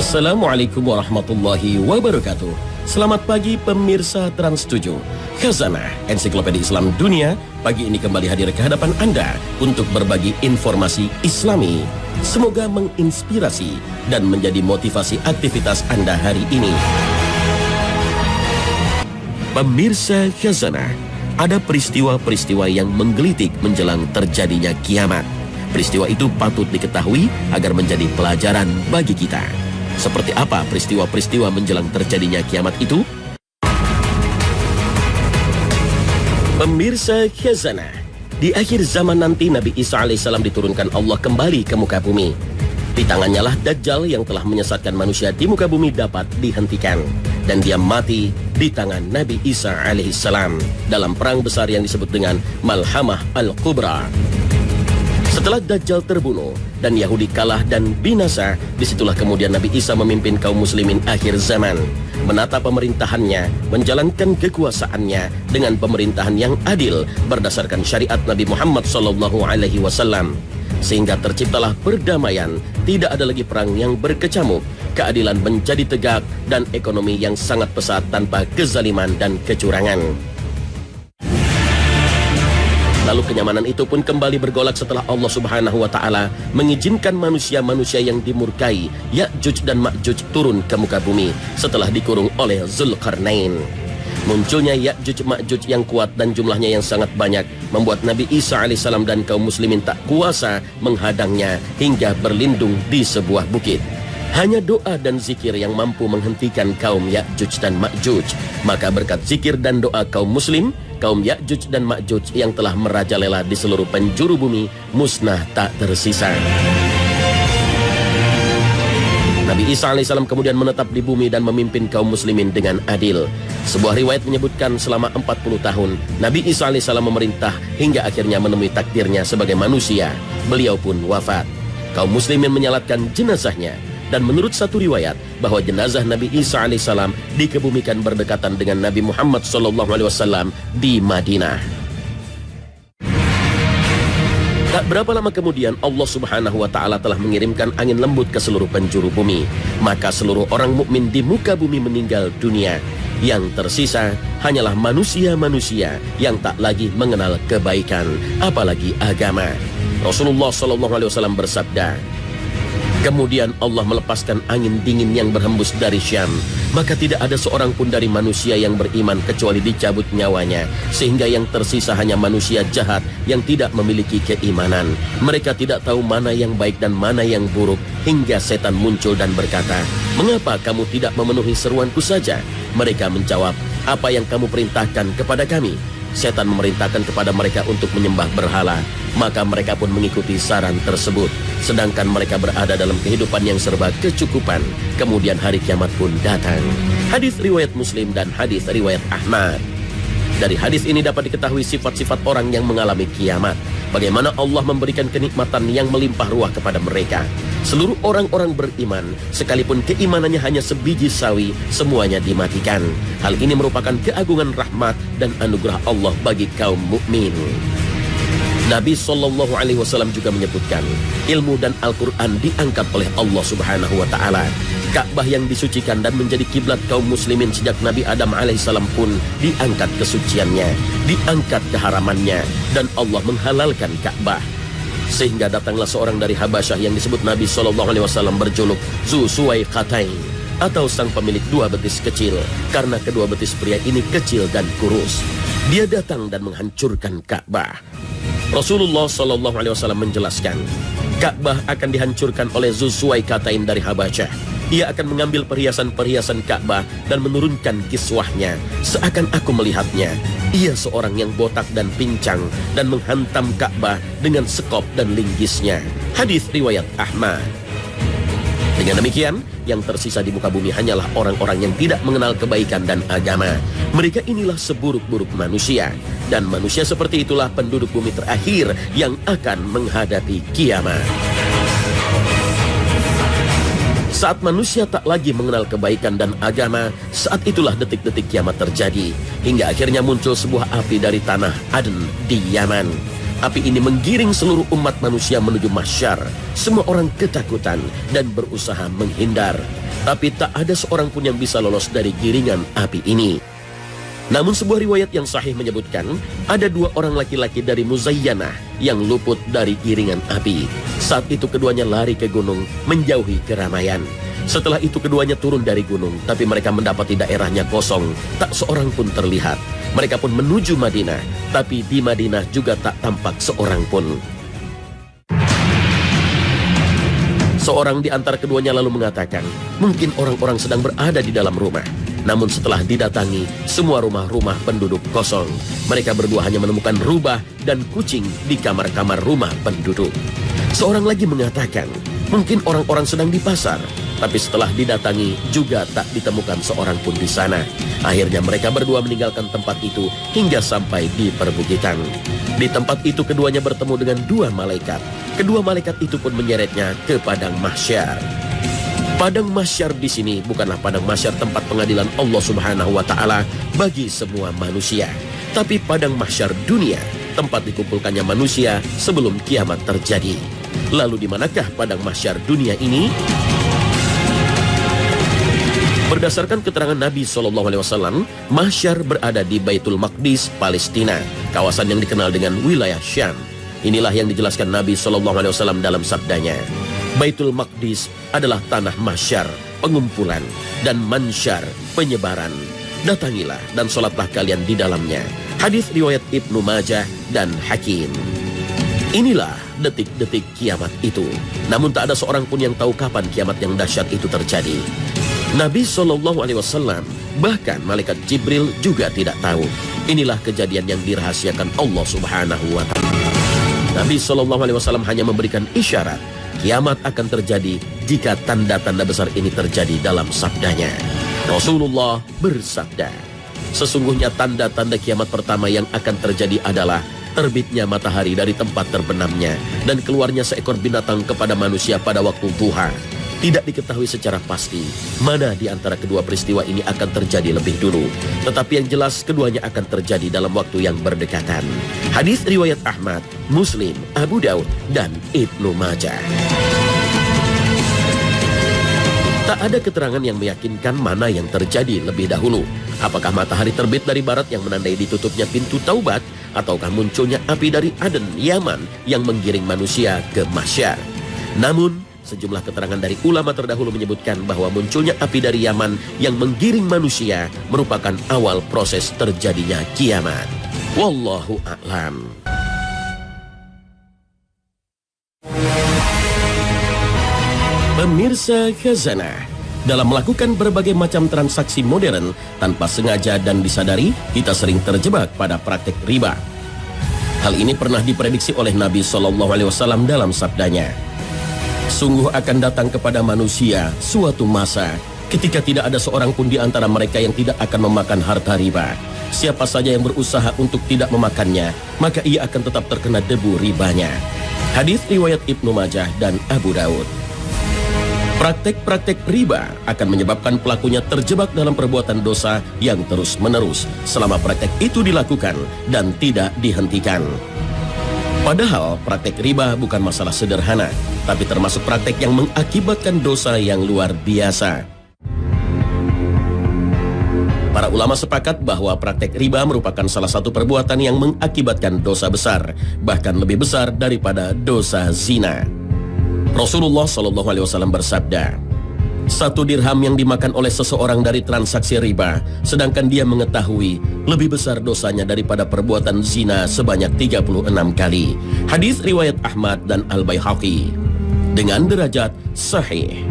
Assalamualaikum warahmatullahi wabarakatuh. Selamat pagi pemirsa Trans7. Khazanah Ensiklopedia Islam Dunia pagi ini kembali hadir ke hadapan Anda untuk berbagi informasi Islami. Semoga menginspirasi dan menjadi motivasi aktivitas Anda hari ini. Pemirsa Khazanah, ada peristiwa-peristiwa yang menggelitik menjelang terjadinya kiamat. Peristiwa itu patut diketahui agar menjadi pelajaran bagi kita. Seperti apa peristiwa-peristiwa menjelang terjadinya kiamat itu? Pemirsa Khazanah, di akhir zaman nanti Nabi Isa alaihissalam diturunkan Allah kembali ke muka bumi. Di tangannya lah Dajjal yang telah menyesatkan manusia di muka bumi dapat dihentikan. Dan dia mati di tangan Nabi Isa alaihissalam dalam perang besar yang disebut dengan Malhamah Al-Kubra. Setelah Dajjal terbunuh dan Yahudi kalah dan binasa, disitulah kemudian Nabi Isa memimpin kaum muslimin akhir zaman, menata pemerintahannya, menjalankan kekuasaannya dengan pemerintahan yang adil berdasarkan syariat Nabi Muhammad SAW, sehingga terciptalah perdamaian, tidak ada lagi perang yang berkecamuk, keadilan menjadi tegak dan ekonomi yang sangat pesat tanpa kezaliman dan kecurangan. Lalu kenyamanan itu pun kembali bergolak setelah Allah Subhanahu wa Ta'ala mengizinkan manusia-manusia yang dimurkai, Ya'juj dan Ma'juj, turun ke muka bumi setelah dikurung oleh Zulkarnain. Munculnya Ya'juj Ma'juj yang kuat dan jumlahnya yang sangat banyak membuat Nabi Isa alaihissalam dan kaum muslimin tak kuasa menghadangnya hingga berlindung di sebuah bukit. Hanya doa dan zikir yang mampu menghentikan kaum Ya'juj dan Ma'juj. Maka berkat zikir dan doa kaum muslim, kaum Ya'juj dan Ma'juj yang telah merajalela di seluruh penjuru bumi musnah tak tersisa. Nabi Isa alaihissalam kemudian menetap di bumi dan memimpin kaum muslimin dengan adil. Sebuah riwayat menyebutkan selama 40 tahun Nabi Isa alaihissalam memerintah hingga akhirnya menemui takdirnya sebagai manusia. Beliau pun wafat. Kaum muslimin menyalatkan jenazahnya. Dan menurut satu riwayat bahwa jenazah Nabi Isa alaihissalam dikebumikan berdekatan dengan Nabi Muhammad SAW di Madinah. Tak berapa lama kemudian Allah Subhanahu wa Ta'ala telah mengirimkan angin lembut ke seluruh penjuru bumi. Maka seluruh orang mukmin di muka bumi meninggal dunia. Yang tersisa hanyalah manusia-manusia yang tak lagi mengenal kebaikan, apalagi agama. Rasulullah SAW bersabda, kemudian Allah melepaskan angin dingin yang berhembus dari Syam. Maka tidak ada seorang pun dari manusia yang beriman kecuali dicabut nyawanya. Sehingga yang tersisa hanya manusia jahat yang tidak memiliki keimanan. Mereka tidak tahu mana yang baik dan mana yang buruk. Hingga setan muncul dan berkata, "Mengapa kamu tidak memenuhi seruanku saja?" Mereka menjawab, "Apa yang kamu perintahkan kepada kami?" Setan memerintahkan kepada mereka untuk menyembah berhala. Maka mereka pun mengikuti saran tersebut. Sedangkan mereka berada dalam kehidupan yang serba kecukupan. Kemudian hari kiamat pun datang. Hadis riwayat Muslim dan hadis riwayat Ahmad. Dari hadis ini dapat diketahui sifat-sifat orang yang mengalami kiamat. Bagaimana Allah memberikan kenikmatan yang melimpah ruah kepada mereka. Seluruh orang-orang beriman, sekalipun keimanannya hanya sebiji sawi, semuanya dimatikan. Hal ini merupakan keagungan rahmat dan anugerah Allah bagi kaum mukmin. Nabi SAW juga menyebutkan, ilmu dan Al-Quran diangkat oleh Allah Subhanahu wa Ta'ala. Ka'bah yang disucikan dan menjadi kiblat kaum muslimin sejak Nabi Adam alaihissalam pun diangkat kesuciannya, diangkat keharamannya, dan Allah menghalalkan Ka'bah. Sehingga datanglah seorang dari Habasyah yang disebut Nabi SAW berjuluk Zu Suwaiqatain, atau sang pemilik dua betis kecil, karena kedua betis pria ini kecil dan kurus. Dia datang dan menghancurkan Ka'bah. Rasulullah SAW menjelaskan, Ka'bah akan dihancurkan oleh Zu Suwaiqatain dari Habasyah. Ia akan mengambil perhiasan-perhiasan Ka'bah dan menurunkan kiswahnya. Seakan aku melihatnya. Ia seorang yang botak dan pincang dan menghantam Ka'bah dengan sekop dan linggisnya. Hadis riwayat Ahmad. Dengan demikian, yang tersisa di muka bumi hanyalah orang-orang yang tidak mengenal kebaikan dan agama. Mereka inilah seburuk-buruk manusia. Dan manusia seperti itulah penduduk bumi terakhir yang akan menghadapi kiamat. Saat manusia tak lagi mengenal kebaikan dan agama, saat itulah detik-detik kiamat terjadi. Hingga akhirnya muncul sebuah api dari tanah Aden di Yaman. Api ini menggiring seluruh umat manusia menuju mahsyar. Semua orang ketakutan dan berusaha menghindar. Tapi tak ada seorang pun yang bisa lolos dari giringan api ini. Namun sebuah riwayat yang sahih menyebutkan ada 2 orang laki-laki dari Muzayyanah yang luput dari giringan api. Saat itu keduanya lari ke gunung menjauhi keramaian. Setelah itu keduanya turun dari gunung, tapi mereka mendapati daerahnya kosong, tak seorang pun terlihat. Mereka pun menuju Madinah, tapi di Madinah juga tak tampak seorang pun. Seorang di antara keduanya lalu mengatakan, mungkin orang-orang sedang berada di dalam rumah. Namun setelah didatangi, semua rumah-rumah penduduk kosong. Mereka berdua hanya menemukan rubah dan kucing di kamar-kamar rumah penduduk. Seorang lagi mengatakan, mungkin orang-orang sedang di pasar. Tapi setelah didatangi, juga tak ditemukan seorang pun di sana. Akhirnya mereka berdua meninggalkan tempat itu hingga sampai di perbukitan. Di tempat itu keduanya bertemu dengan 2 malaikat. Kedua malaikat itu pun menyeretnya ke padang mahsyar. Padang mahsyar di sini bukanlah padang mahsyar tempat pengadilan Allah Subhanahu wa taala bagi semua manusia, tapi padang mahsyar dunia, tempat dikumpulkannya manusia sebelum kiamat terjadi. Lalu di manakah padang mahsyar dunia ini? Berdasarkan keterangan Nabi SAW, mahsyar berada di Baitul Maqdis, Palestina, kawasan yang dikenal dengan wilayah Syam. Inilah yang dijelaskan Nabi SAW dalam sabdanya. Baitul Maqdis adalah tanah mahsyar, pengumpulan, dan mansyar, penyebaran. Datangilah dan sholatlah kalian di dalamnya. Hadis riwayat Ibnu Majah dan Hakim. Inilah detik-detik kiamat itu. Namun tak ada seorang pun yang tahu kapan kiamat yang dahsyat itu terjadi. Nabi SAW, bahkan malaikat Jibril juga tidak tahu. Inilah kejadian yang dirahasiakan Allah Subhanahu wa taala. Nabi SAW hanya memberikan isyarat kiamat akan terjadi jika tanda-tanda besar ini terjadi dalam sabdanya. Rasulullah bersabda, sesungguhnya tanda-tanda kiamat pertama yang akan terjadi adalah terbitnya matahari dari tempat terbenamnya dan keluarnya seekor binatang kepada manusia pada waktu duha. Tidak diketahui secara pasti mana di antara kedua peristiwa ini akan terjadi lebih dulu. Tetapi yang jelas keduanya akan terjadi dalam waktu yang berdekatan. Hadis riwayat Ahmad, Muslim, Abu Daud, dan Ibnu Majah. Tak ada keterangan yang meyakinkan mana yang terjadi lebih dahulu. Apakah matahari terbit dari barat yang menandai ditutupnya pintu taubat, ataukah munculnya api dari Aden, Yaman yang menggiring manusia ke mahsyar. Namun sejumlah keterangan dari ulama terdahulu menyebutkan bahwa munculnya api dari Yaman yang menggiring manusia merupakan awal proses terjadinya kiamat. Wallahu a'lam. Pemirsa Khazanah, dalam melakukan berbagai macam transaksi modern tanpa sengaja dan disadari, kita sering terjebak pada praktik riba. Hal ini pernah diprediksi oleh Nabi SAW dalam sabdanya. Sungguh akan datang kepada manusia suatu masa ketika tidak ada seorang pun di antara mereka yang tidak akan memakan harta riba. Siapa saja yang berusaha untuk tidak memakannya, maka ia akan tetap terkena debu ribanya. Hadis riwayat Ibnu Majah dan Abu Daud. Praktek-praktek riba akan menyebabkan pelakunya terjebak dalam perbuatan dosa yang terus-menerus selama praktek itu dilakukan dan tidak dihentikan. Padahal praktek riba bukan masalah sederhana, tapi termasuk praktek yang mengakibatkan dosa yang luar biasa. Para ulama sepakat bahwa praktek riba merupakan salah satu perbuatan yang mengakibatkan dosa besar, bahkan lebih besar daripada dosa zina. Rasulullah SAW bersabda, 1 dirham yang dimakan oleh seseorang dari transaksi riba, sedangkan dia mengetahui lebih besar dosanya daripada perbuatan zina sebanyak 36 kali. Hadis riwayat Ahmad dan Al-Baihaqi dengan derajat sahih.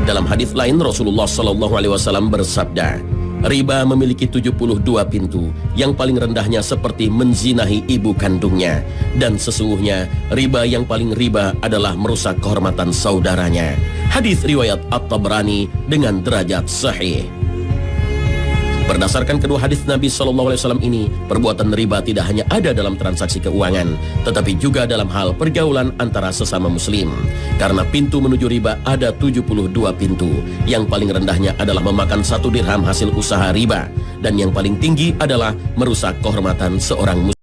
Dalam hadis lain Rasulullah SAW bersabda, riba memiliki 72 pintu, yang paling rendahnya seperti menzinahi ibu kandungnya, dan sesungguhnya riba yang paling riba adalah merusak kehormatan saudaranya. Hadis riwayat At-Tabrani dengan derajat sahih. Berdasarkan kedua hadis Nabi SAW ini, perbuatan riba tidak hanya ada dalam transaksi keuangan, tetapi juga dalam hal pergaulan antara sesama muslim. Karena pintu menuju riba ada 72 pintu. Yang paling rendahnya adalah memakan 1 dirham hasil usaha riba, dan yang paling tinggi adalah merusak kehormatan seorang muslim.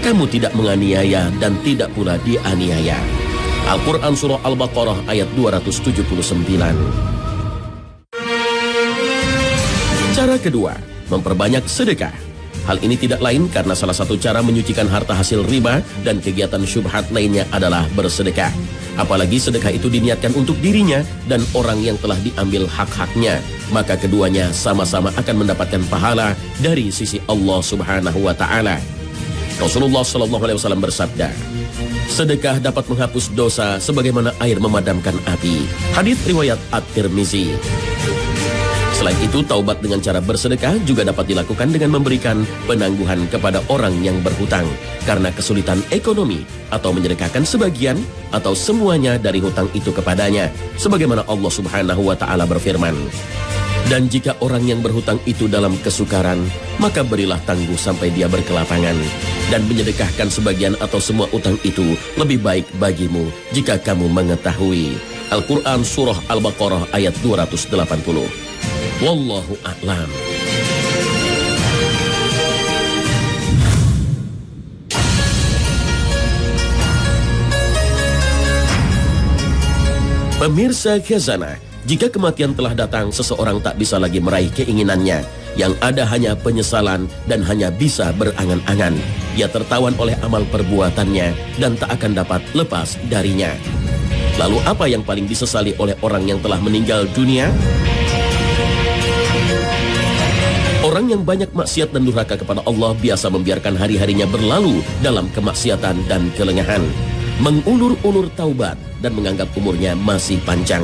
Kamu tidak menganiaya dan tidak pula dianiaya. Al-Quran Surah Al-Baqarah ayat 279. Cara kedua, memperbanyak sedekah. Hal ini tidak lain karena salah satu cara menyucikan harta hasil riba dan kegiatan syubhat lainnya adalah bersedekah. Apalagi sedekah itu diniatkan untuk dirinya dan orang yang telah diambil hak-haknya, maka keduanya sama-sama akan mendapatkan pahala dari sisi Allah Subhanahu wa Ta'ala. Rasulullah SAW bersabda, sedekah dapat menghapus dosa sebagaimana air memadamkan api. Hadits riwayat At-Tirmizi. Selain itu, taubat dengan cara bersedekah juga dapat dilakukan dengan memberikan penangguhan kepada orang yang berhutang karena kesulitan ekonomi, atau menyedekahkan sebagian atau semuanya dari hutang itu kepadanya, sebagaimana Allah Subhanahu wa Ta'ala berfirman, dan jika orang yang berhutang itu dalam kesukaran, maka berilah tangguh sampai dia berkelapangan, dan menyedekahkan sebagian atau semua utang itu lebih baik bagimu jika kamu mengetahui. Al-Quran Surah Al-Baqarah ayat 280. Wallahu a'lam. Pemirsa Khazanah, jika kematian telah datang, seseorang tak bisa lagi meraih keinginannya. Yang ada hanya penyesalan dan hanya bisa berangan-angan. Ia tertawan oleh amal perbuatannya dan tak akan dapat lepas darinya. Lalu apa yang paling disesali oleh orang yang telah meninggal dunia? Orang yang banyak maksiat dan durhaka kepada Allah biasa membiarkan hari-harinya berlalu dalam kemaksiatan dan kelengahan, mengulur-ulur taubat dan menganggap umurnya masih panjang.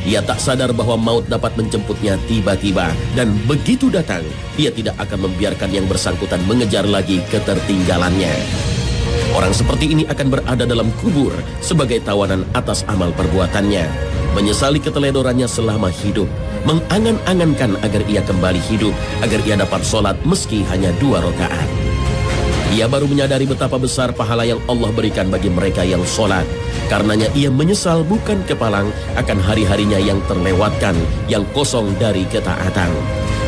Ia tak sadar bahwa maut dapat menjemputnya tiba-tiba, dan begitu datang, ia tidak akan membiarkan yang bersangkutan mengejar lagi ketertinggalannya. Orang seperti ini akan berada dalam kubur sebagai tawanan atas amal perbuatannya, menyesali keteledorannya selama hidup, mengangan-angankan agar ia kembali hidup, agar ia dapat sholat meski hanya 2 rakaat. Ia baru menyadari betapa besar pahala yang Allah berikan bagi mereka yang sholat. Karenanya ia menyesal bukan kepalang akan hari-harinya yang terlewatkan, yang kosong dari ketaatan.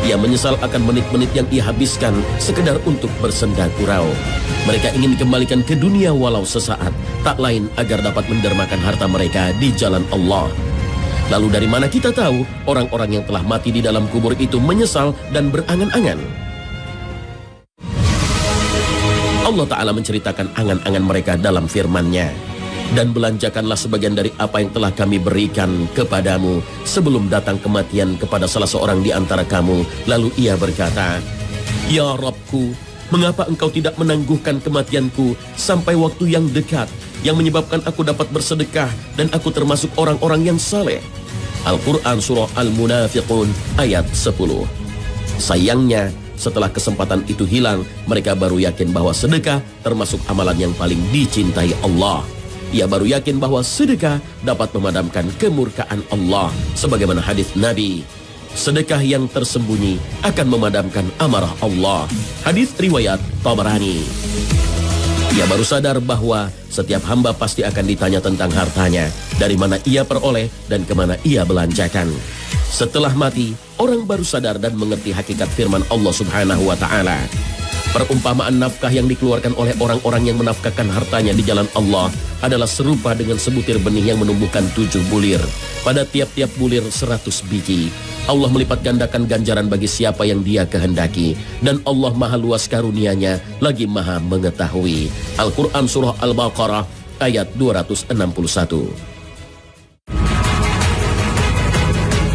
Ia menyesal akan menit-menit yang ia habiskan sekedar untuk bersenda gurau. Mereka ingin dikembalikan ke dunia walau sesaat, tak lain agar dapat mendermakan harta mereka di jalan Allah. Lalu dari mana kita tahu orang-orang yang telah mati di dalam kubur itu menyesal dan berangan-angan? Allah Ta'ala menceritakan angan-angan mereka dalam firman-Nya. Dan belanjakanlah sebagian dari apa yang telah kami berikan kepadamu sebelum datang kematian kepada salah seorang di antara kamu. Lalu ia berkata, Ya Rabbku, mengapa engkau tidak menangguhkan kematianku sampai waktu yang dekat, yang menyebabkan aku dapat bersedekah dan aku termasuk orang-orang yang saleh? Al-Quran Surah Al-Munafiqun ayat 10. Sayangnya, setelah kesempatan itu hilang, mereka baru yakin bahwa sedekah termasuk amalan yang paling dicintai Allah. Ia baru yakin bahwa sedekah dapat memadamkan kemurkaan Allah. Sebagaimana hadis Nabi, sedekah yang tersembunyi akan memadamkan amarah Allah. Hadis riwayat Tabarani. Ia baru sadar bahwa setiap hamba pasti akan ditanya tentang hartanya, dari mana ia peroleh dan kemana ia belanjakan. Setelah mati, orang baru sadar dan mengerti hakikat firman Allah Subhanahu wa Ta'ala. Perumpamaan nafkah yang dikeluarkan oleh orang-orang yang menafkahkan hartanya di jalan Allah adalah serupa dengan sebutir benih yang menumbuhkan 7 bulir. Pada tiap-tiap bulir 100 biji. Allah melipat gandakan ganjaran bagi siapa yang Dia kehendaki. Dan Allah maha luas karunia-Nya, lagi maha mengetahui. Al-Quran Surah Al-Baqarah ayat 261.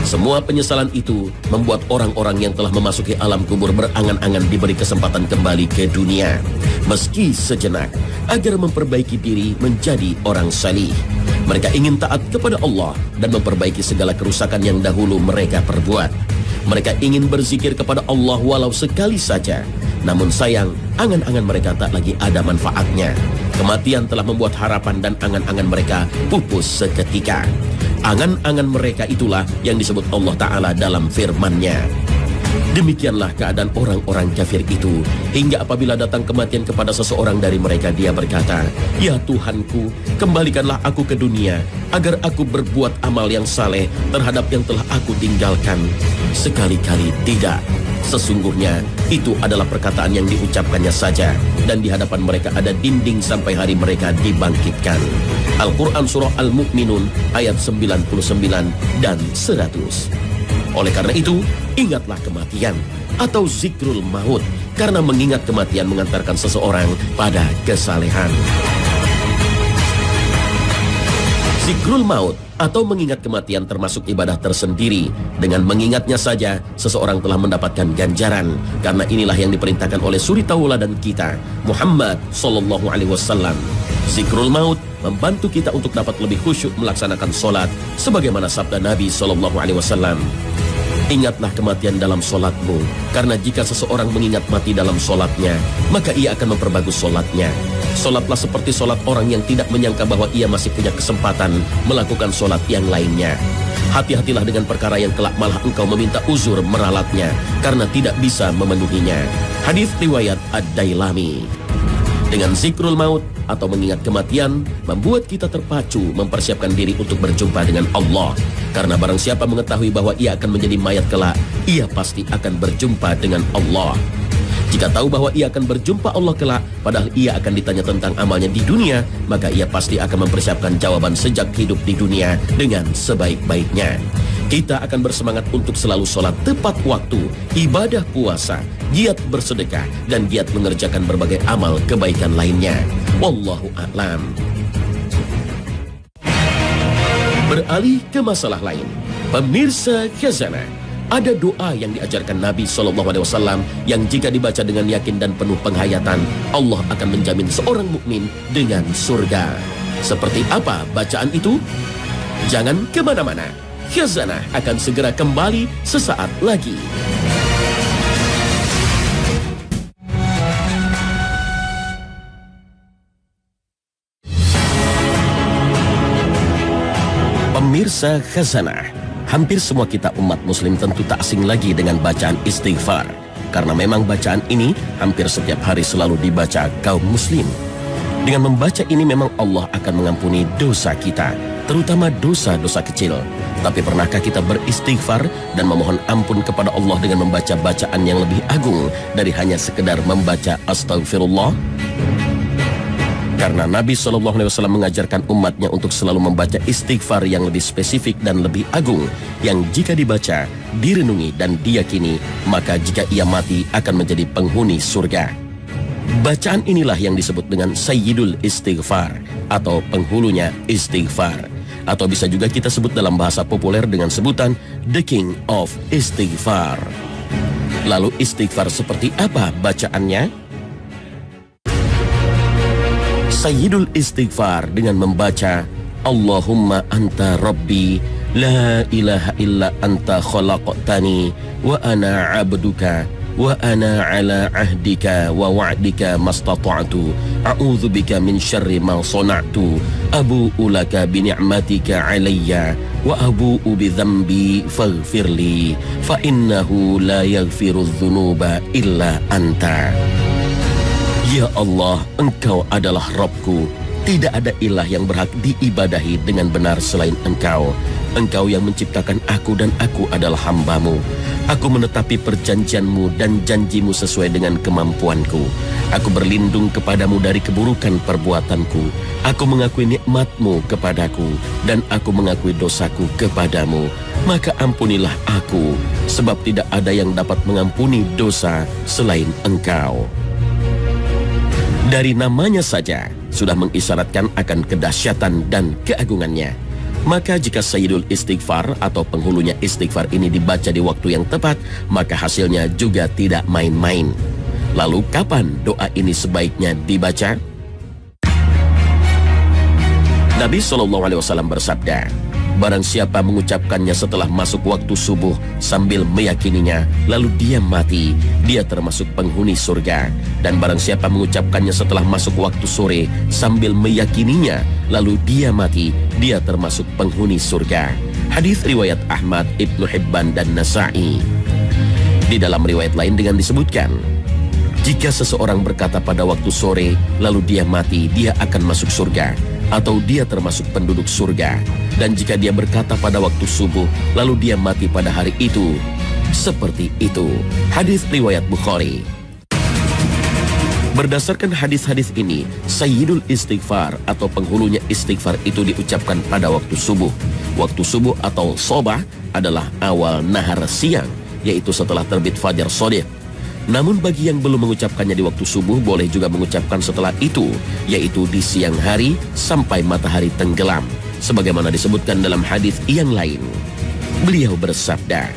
Semua penyesalan itu membuat orang-orang yang telah memasuki alam kubur berangan-angan diberi kesempatan kembali ke dunia, meski sejenak, agar memperbaiki diri menjadi orang salih. Mereka ingin taat kepada Allah dan memperbaiki segala kerusakan yang dahulu mereka perbuat. Mereka ingin berzikir kepada Allah walau sekali saja. Namun sayang, angan-angan mereka tak lagi ada manfaatnya. Kematian telah membuat harapan dan angan-angan mereka pupus seketika. Angan-angan mereka itulah yang disebut Allah Ta'ala dalam firman-Nya. Demikianlah keadaan orang-orang kafir itu, hingga apabila datang kematian kepada seseorang dari mereka, dia berkata, "Ya Tuhanku, kembalikanlah aku ke dunia, agar aku berbuat amal yang saleh terhadap yang telah aku tinggalkan." Sekali-kali tidak. Sesungguhnya itu adalah perkataan yang diucapkannya saja, dan di hadapan mereka ada dinding sampai hari mereka dibangkitkan. Al-Quran Surah Al-Mu'minun ayat 99 dan 100. Oleh karena itu, ingatlah kematian atau zikrul maut, karena mengingat kematian mengantarkan seseorang pada kesalehan. Zikrul maut atau mengingat kematian termasuk ibadah tersendiri. Dengan mengingatnya saja, seseorang telah mendapatkan ganjaran, karena inilah yang diperintahkan oleh suri tauladan kita, Muhammad Sallallahu Alaihi Wasallam. Zikrul maut membantu kita untuk dapat lebih khusyuk melaksanakan solat, sebagaimana sabda Nabi Sallallahu Alaihi Wasallam, "Ingatlah kematian dalam solatmu, karena jika seseorang mengingat mati dalam solatnya, maka ia akan memperbagus solatnya. Solatlah seperti solat orang yang tidak menyangka bahwa ia masih punya kesempatan melakukan solat yang lainnya. Hati-hatilah dengan perkara yang kelak malah engkau meminta uzur meralatnya, karena tidak bisa memenuhinya." Hadis riwayat Ad-Dailami. Dengan zikrul maut atau mengingat kematian, membuat kita terpacu mempersiapkan diri untuk berjumpa dengan Allah. Karena barang siapa mengetahui bahwa ia akan menjadi mayat kelak, ia pasti akan berjumpa dengan Allah. Jika tahu bahwa ia akan berjumpa Allah kelak, padahal ia akan ditanya tentang amalnya di dunia, maka ia pasti akan mempersiapkan jawaban sejak hidup di dunia dengan sebaik-baiknya. Kita akan bersemangat untuk selalu sholat tepat waktu, ibadah puasa, giat bersedekah, dan giat mengerjakan berbagai amal kebaikan lainnya. Wallahu a'lam. Beralih ke masalah lain, pemirsa Khazanah, ada doa yang diajarkan Nabi SAW yang jika dibaca dengan yakin dan penuh penghayatan, Allah akan menjamin seorang mukmin dengan surga. Seperti apa bacaan itu? Jangan kemana-mana. Khazanah akan segera kembali sesaat lagi. Pemirsa Khazanah, hampir semua kita umat muslim tentu tak asing lagi dengan bacaan istighfar, karena memang bacaan ini hampir setiap hari selalu dibaca kaum muslim. Dengan membaca ini memang Allah akan mengampuni dosa kita, terutama dosa-dosa kecil. Tapi pernahkah kita beristighfar dan memohon ampun kepada Allah dengan membaca bacaan yang lebih agung dari hanya sekedar membaca astagfirullah? Karena Nabi SAW mengajarkan umatnya untuk selalu membaca istighfar yang lebih spesifik dan lebih agung, yang jika dibaca, direnungi dan diyakini, maka jika ia mati akan menjadi penghuni surga. Bacaan inilah yang disebut dengan Sayyidul Istighfar atau penghulunya istighfar, atau bisa juga kita sebut dalam bahasa populer dengan sebutan The King of Istighfar. Lalu istighfar seperti apa bacaannya? Sayyidul Istighfar dengan membaca Allahumma anta rabbi la ilaha illa anta khalaqtani wa ana abduka wa ana ala ahdika wa wa'dika mastata'tu a'udzu bika min syarri ma sana'tu abu'u laka bi ni'matika 'alayya wa abu'u bi dzambi faghfirli fa innahu la yaghfiru dzunuba illa anta. Ya Allah, Engkau adalah Rabbku. Tidak ada ilah yang berhak diibadahi dengan benar selain Engkau. Engkau yang menciptakan aku dan aku adalah hamba-Mu. Aku menetapi perjanjian-Mu dan janji-Mu sesuai dengan kemampuanku. Aku berlindung kepadamu dari keburukan perbuatanku. Aku mengakui nikmat-Mu kepadaku dan aku mengakui dosaku kepadamu. Maka ampunilah aku, sebab tidak ada yang dapat mengampuni dosa selain Engkau. Dari namanya saja sudah mengisyaratkan akan kedahsyatan dan keagungannya. Maka jika Sayyidul Istighfar atau penghulunya istighfar ini dibaca di waktu yang tepat, maka hasilnya juga tidak main-main. Lalu kapan doa ini sebaiknya dibaca? Nabi SAW bersabda, barang siapa mengucapkannya setelah masuk waktu subuh sambil meyakininya, lalu dia mati, dia termasuk penghuni surga. Dan barang siapa mengucapkannya setelah masuk waktu sore sambil meyakininya, lalu dia mati, dia termasuk penghuni surga. Hadis riwayat Ahmad, Ibnu Hibban dan Nasa'i. Di dalam riwayat lain dengan disebutkan, jika seseorang berkata pada waktu sore, lalu dia mati, dia akan masuk surga, atau dia termasuk penduduk surga. Dan jika dia berkata pada waktu subuh, lalu dia mati pada hari itu, seperti itu. Hadis riwayat Bukhari. Berdasarkan hadis-hadis ini, Sayyidul Istighfar atau penghulunya istighfar itu diucapkan pada waktu subuh. Waktu subuh atau sobah adalah awal nahar siang, yaitu setelah terbit fajar shodiq. Namun bagi yang belum mengucapkannya di waktu subuh, boleh juga mengucapkan setelah itu, yaitu di siang hari sampai matahari tenggelam. Sebagaimana disebutkan dalam hadis yang lain. Beliau bersabda,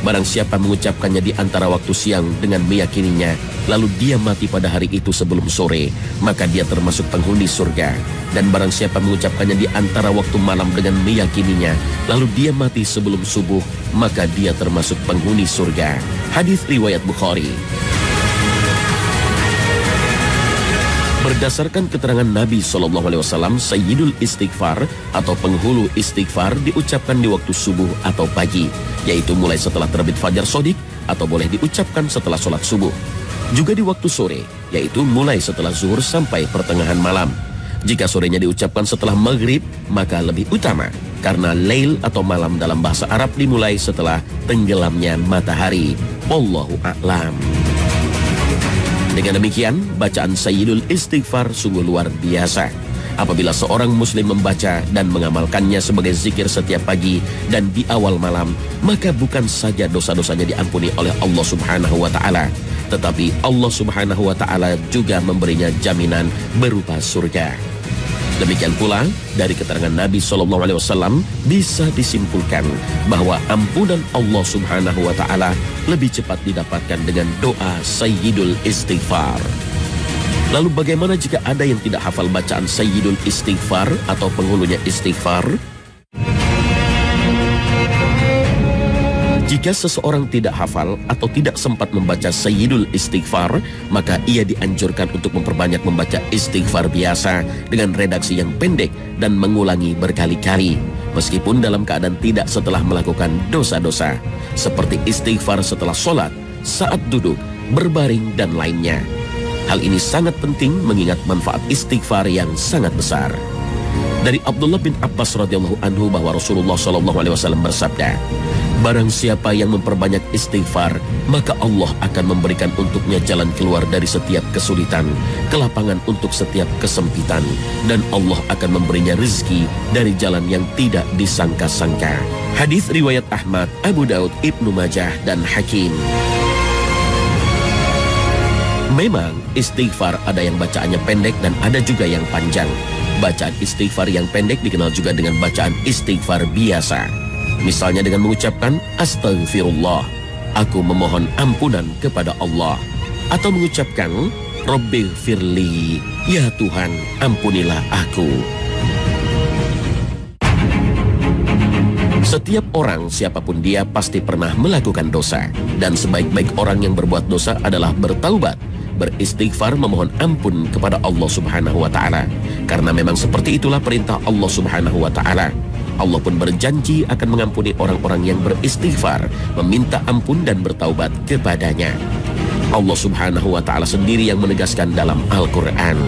barang siapa mengucapkannya di antara waktu siang dengan meyakininya, lalu dia mati pada hari itu sebelum sore, maka dia termasuk penghuni surga. Dan barang siapa mengucapkannya di antara waktu malam dengan meyakininya, lalu dia mati sebelum subuh, maka dia termasuk penghuni surga. Hadis riwayat Bukhari. Berdasarkan keterangan Nabi SAW, Sayyidul Istighfar atau penghulu istighfar diucapkan di waktu subuh atau pagi, yaitu mulai setelah terbit fajar shodiq atau boleh diucapkan setelah sholat subuh. Juga di waktu sore, yaitu mulai setelah zuhur sampai pertengahan malam. Jika sorenya diucapkan setelah maghrib, maka lebih utama, karena lail atau malam dalam bahasa Arab dimulai setelah tenggelamnya matahari. Wallahu a'lam. Dengan demikian, bacaan Sayyidul Istighfar sungguh luar biasa. Apabila seorang muslim membaca dan mengamalkannya sebagai zikir setiap pagi dan di awal malam, maka bukan saja dosa-dosanya diampuni oleh Allah Subhanahu wa Ta'ala, tetapi Allah Subhanahu wa Ta'ala juga memberinya jaminan berupa surga. Demikian pula dari keterangan Nabi SAW bisa disimpulkan bahwa ampunan Allah Subhanahu wa Ta'ala lebih cepat didapatkan dengan doa Sayyidul Istighfar. Lalu bagaimana jika ada yang tidak hafal bacaan Sayyidul Istighfar atau penghulunya istighfar? Jika seseorang tidak hafal atau tidak sempat membaca Sayyidul Istighfar, maka ia dianjurkan untuk memperbanyak membaca istighfar biasa dengan redaksi yang pendek dan mengulangi berkali-kali, meskipun dalam keadaan tidak setelah melakukan dosa-dosa, seperti istighfar setelah sholat, saat duduk, berbaring, dan lainnya. Hal ini sangat penting mengingat manfaat istighfar yang sangat besar. Dari Abdullah bin Abbas radhiyallahu anhu bahwa Rasulullah SAW bersabda, barang siapa yang memperbanyak istighfar, maka Allah akan memberikan untuknya jalan keluar dari setiap kesulitan, kelapangan untuk setiap kesempitan, dan Allah akan memberinya rezeki dari jalan yang tidak disangka-sangka. Hadis riwayat Ahmad, Abu Daud, Ibnu Majah, dan Hakim. Memang istighfar ada yang bacaannya pendek dan ada juga yang panjang. Bacaan istighfar yang pendek dikenal juga dengan bacaan istighfar biasa. Misalnya dengan mengucapkan Astaghfirullah, aku memohon ampunan kepada Allah. Atau mengucapkan Rabbighfirli, ya Tuhan ampunilah aku. Setiap orang, siapapun dia, pasti pernah melakukan dosa. Dan sebaik-baik orang yang berbuat dosa adalah bertaubat, beristighfar, memohon ampun kepada Allah Subhanahu wa Ta'ala. Karena memang seperti itulah perintah Allah Subhanahu wa Ta'ala. Allah pun berjanji akan mengampuni orang-orang yang beristighfar, meminta ampun dan bertaubat kepadanya. Allah Subhanahu wa Ta'ala sendiri yang menegaskan dalam Al-Quran,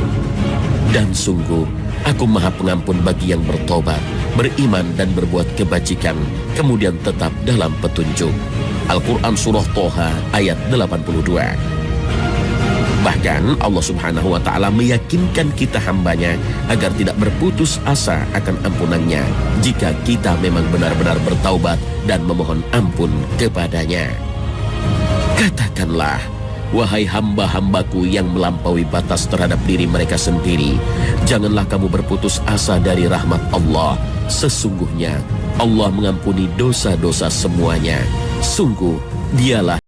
dan sungguh aku maha pengampun bagi yang bertobat, beriman dan berbuat kebajikan, kemudian tetap dalam petunjuk. Al-Quran Surah Toha ayat 82. Bahkan Allah Subhanahu wa Ta'ala meyakinkan kita hambanya agar tidak berputus asa akan ampunannya jika kita memang benar-benar bertaubat dan memohon ampun kepadanya. Katakanlah, wahai hamba-hambaku yang melampaui batas terhadap diri mereka sendiri, janganlah kamu berputus asa dari rahmat Allah. Sesungguhnya Allah mengampuni dosa-dosa semuanya. Sungguh Dialah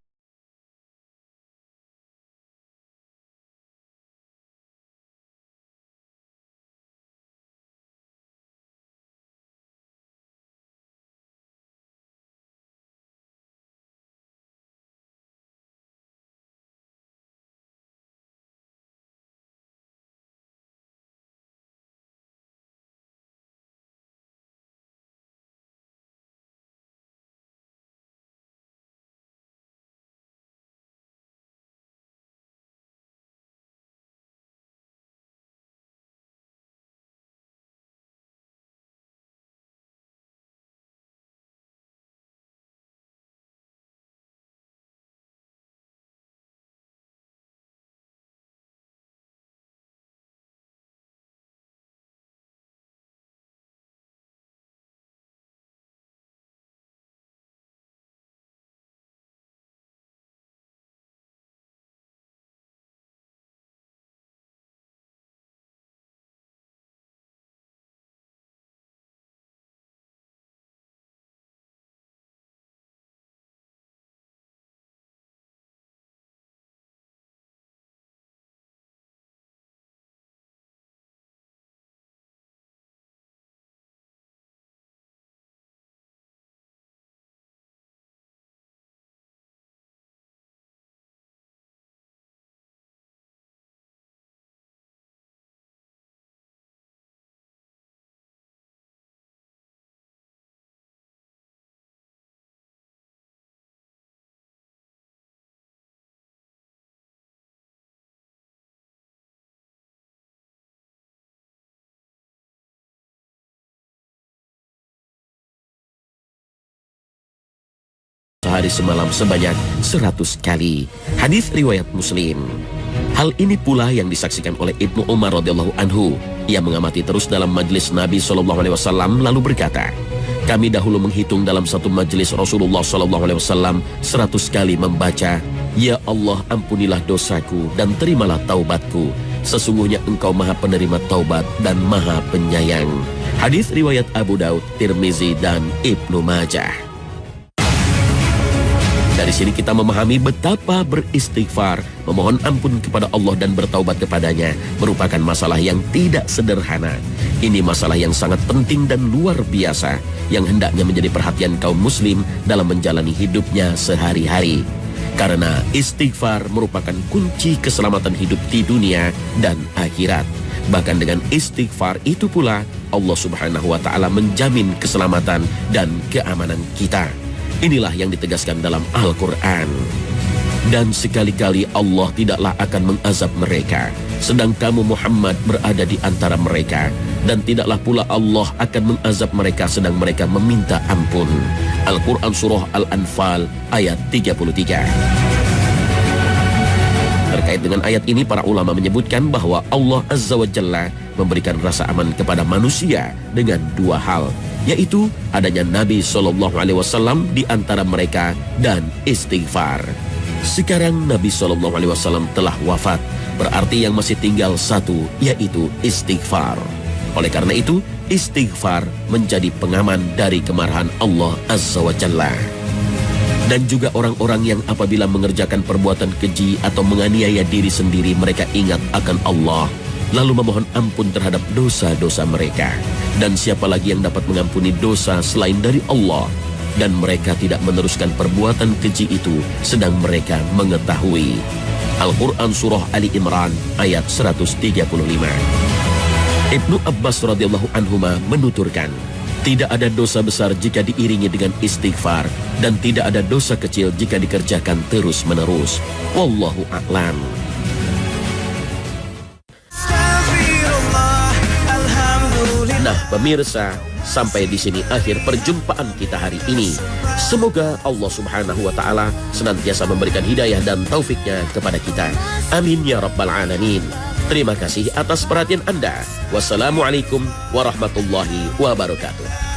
sehari semalam sebanyak 100 kali. Hadis riwayat Muslim. Hal ini pula yang disaksikan oleh Ibnu Umar radhiyallahu anhu. Ia mengamati terus dalam majelis Nabi SAW lalu berkata, kami dahulu menghitung dalam satu majelis Rasulullah SAW 100 kali membaca, ya Allah ampunilah dosaku dan terimalah taubatku. Sesungguhnya engkau maha penerima taubat dan maha penyayang. Hadis riwayat Abu Daud, Tirmizi dan Ibnu Majah. Dari sini kita memahami betapa beristighfar, memohon ampun kepada Allah dan bertaubat kepadanya merupakan masalah yang tidak sederhana. Ini masalah yang sangat penting dan luar biasa yang hendaknya menjadi perhatian kaum muslim dalam menjalani hidupnya sehari-hari. Karena istighfar merupakan kunci keselamatan hidup di dunia dan akhirat. Bahkan dengan istighfar itu pula Allah Subhanahu wa Ta'ala menjamin keselamatan dan keamanan kita. Inilah yang ditegaskan dalam Al-Quran. Dan sekali-kali Allah tidaklah akan mengazab mereka, sedang kamu Muhammad berada di antara mereka. Dan tidaklah pula Allah akan mengazab mereka sedang mereka meminta ampun. Al-Quran Surah Al-Anfal ayat 33. Terkait dengan ayat ini, para ulama menyebutkan bahwa Allah Azza wa Jalla memberikan rasa aman kepada manusia dengan dua hal, yaitu adanya Nabi SAW di antara mereka dan istighfar. Sekarang Nabi SAW telah wafat, berarti yang masih tinggal satu, yaitu istighfar. Oleh karena itu, istighfar menjadi pengaman dari kemarahan Allah Azza wa Jalla. Dan juga orang-orang yang apabila mengerjakan perbuatan keji atau menganiaya diri sendiri, mereka ingat akan Allah, lalu memohon ampun terhadap dosa-dosa mereka. Dan siapa lagi yang dapat mengampuni dosa selain dari Allah? Dan mereka tidak meneruskan perbuatan keji itu sedang mereka mengetahui. Al-Quran Surah Ali Imran ayat 135. Ibnu Abbas radhiyallahu anhuma menuturkan, tidak ada dosa besar jika diiringi dengan istighfar, dan tidak ada dosa kecil jika dikerjakan terus-menerus. Wallahu a'lam. Nah, pemirsa, sampai di sini akhir perjumpaan kita hari ini. Semoga Allah Subhanahu wa Ta'ala senantiasa memberikan hidayah dan taufiknya kepada kita. Amin ya rabbal alamin. Terima kasih atas perhatian Anda. Wassalamualaikum warahmatullahi wabarakatuh.